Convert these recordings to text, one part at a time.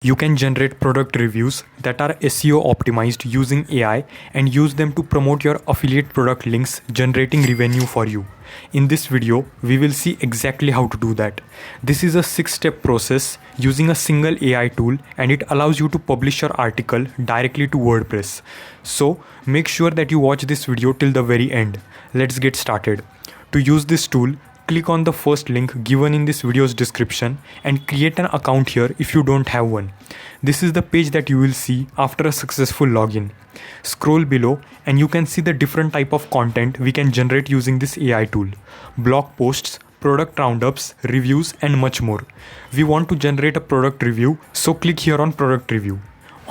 You can generate product reviews that are SEO optimized using AI and use them to promote your affiliate product links, generating revenue for you. In this video, we will see exactly how to do that. This is a 6-step process using a single AI tool, and it allows you to publish your article directly to WordPress. So make sure that you watch this video till the very end. Let's get started. To use this tool, click on the first link given in this video's description and create an account here if you don't have one. This is the page that you will see after a successful login. Scroll below and you can see the different type of content we can generate using this AI tool. Blog posts, product roundups, reviews and much more. We want to generate a product review, so click here on product review.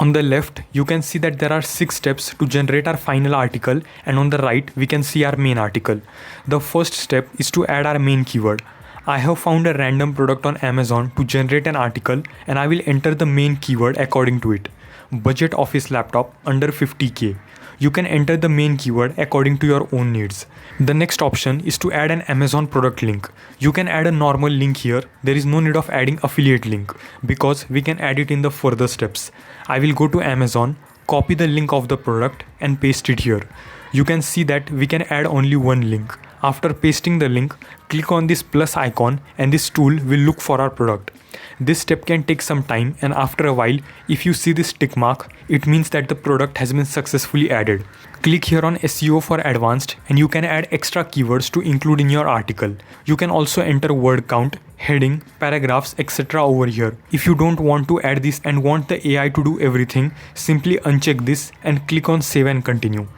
On the left, you can see that there are 6 steps to generate our final article, and on the right, we can see our main article. The first step is to add our main keyword. I have found a random product on Amazon to generate an article, and I will enter the main keyword according to it. Budget office laptop under 50k. You can enter the main keyword according to your own needs. The next option is to add an Amazon product link. You can add a normal link here. There is no need of adding affiliate link because we can add it in the further steps. I will go to Amazon, copy the link of the product and paste it here. You can see that we can add only one link. After pasting the link, click on this plus icon and this tool will look for our product. This step can take some time, and after a while, if you see this tick mark, it means that the product has been successfully added. Click here on SEO for advanced and you can add extra keywords to include in your article. You can also enter word count, heading, paragraphs, etc. over here. If you don't want to add this and want the AI to do everything, simply uncheck this and click on save and continue.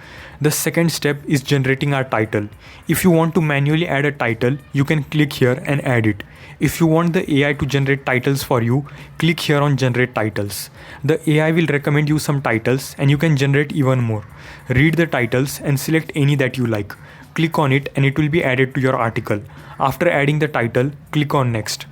The second step is generating our title. If you want to manually add a title, you can click here and add it. If you want the AI to generate titles for you, click here on generate titles. The AI will recommend you some titles and you can generate even more. Read the titles and select any that you like. Click on it and it will be added to your article. After adding the title, click on next.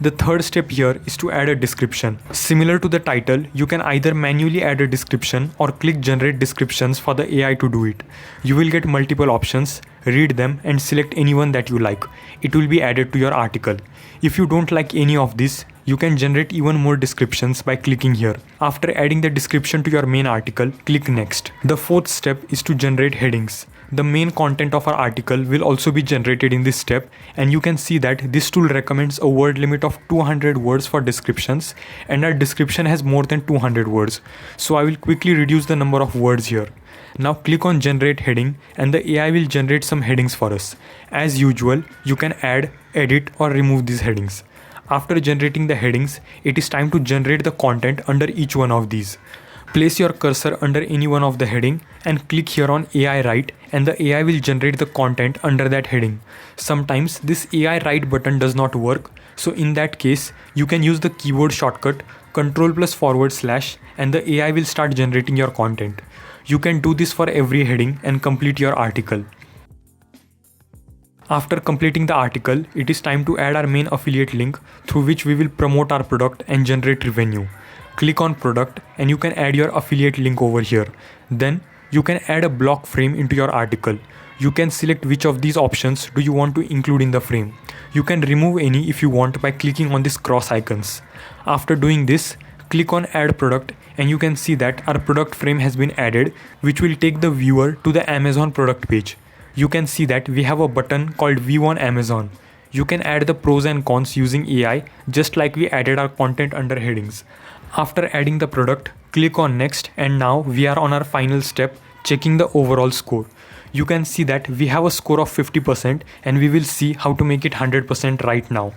The third step here is to add a description. Similar to the title, you can either manually add a description or click generate descriptions for the AI to do it. You will get multiple options, read them and select any one that you like. It will be added to your article. If you don't like any of this, you can generate even more descriptions by clicking here. After adding the description to your main article, click next. The fourth step is to generate headings. The main content of our article will also be generated in this step, and you can see that this tool recommends a word limit of 200 words for descriptions, and our description has more than 200 words. So I will quickly reduce the number of words here. Now click on generate heading and the AI will generate some headings for us. As usual, you can add, edit or remove these headings. After generating the headings, it is time to generate the content under each one of these. Place your cursor under any one of the heading and click here on AI write, and the AI will generate the content under that heading. Sometimes this AI write button does not work, so in that case you can use the keyboard shortcut Ctrl+// and the AI will start generating your content. You can do this for every heading and complete your article. After completing the article, it is time to add our main affiliate link through which we will promote our product and generate revenue. Click on product and you can add your affiliate link over here. Then you can add a block frame into your article. You can select which of these options do you want to include in the frame. You can remove any if you want by clicking on these cross icons. After doing this, click on add product and you can see that our product frame has been added, which will take the viewer to the Amazon product page. You can see that we have a button called View on Amazon. You can add the pros and cons using AI just like we added our content under headings. After adding the product, click on next and now we are on our final step, checking the overall score. You can see that we have a score of 50% and we will see how to make it 100% right now.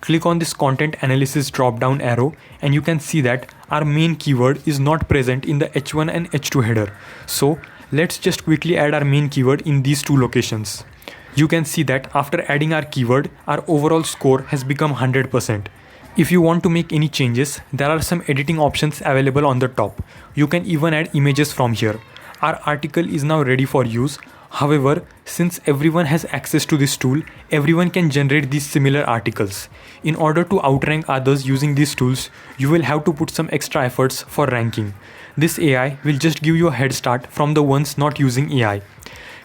Click on this content analysis drop down arrow and you can see that our main keyword is not present in the H1 and H2 header. So let's just quickly add our main keyword in these two locations. You can see that after adding our keyword, our overall score has become 100%. If you want to make any changes, there are some editing options available on the top. You can even add images from here. Our article is now ready for use. However, since everyone has access to this tool, everyone can generate these similar articles. In order to outrank others using these tools, you will have to put some extra efforts for ranking. This AI will just give you a head start from the ones not using AI.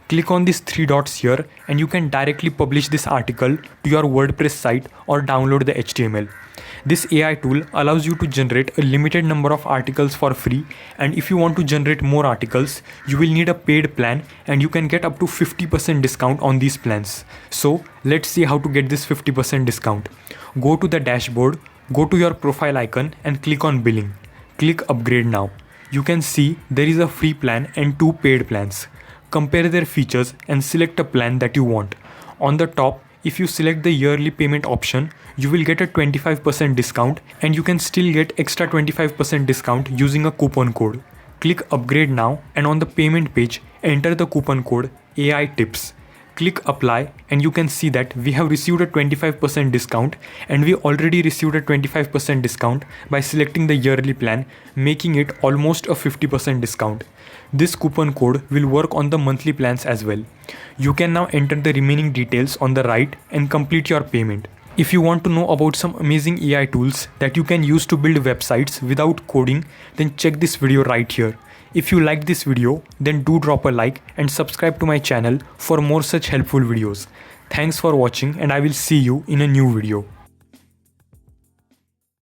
Click on these 3 dots here and you can directly publish this article to your WordPress site or download the HTML. This AI tool allows you to generate a limited number of articles for free, and if you want to generate more articles, you will need a paid plan and you can get up to 50% discount on these plans. So let's see how to get this 50% discount. Go to the dashboard, go to your profile icon and click on billing. Click upgrade now. You can see there is a free plan and 2 paid plans. Compare their features and select a plan that you want. On the top, if you select the yearly payment option, you will get a 25% discount and you can still get extra 25% discount using a coupon code. Click upgrade now and on the payment page, enter the coupon code AI tips. Click apply and you can see that we have received a 25% discount and we already received a 25% discount by selecting the yearly plan, making it almost a 50% discount. This coupon code will work on the monthly plans as well. You can now enter the remaining details on the right and complete your payment. If you want to know about some amazing AI tools that you can use to build websites without coding, then check this video right here. If you liked this video, then do drop a like and subscribe to my channel for more such helpful videos. Thanks for watching and I will see you in a new video.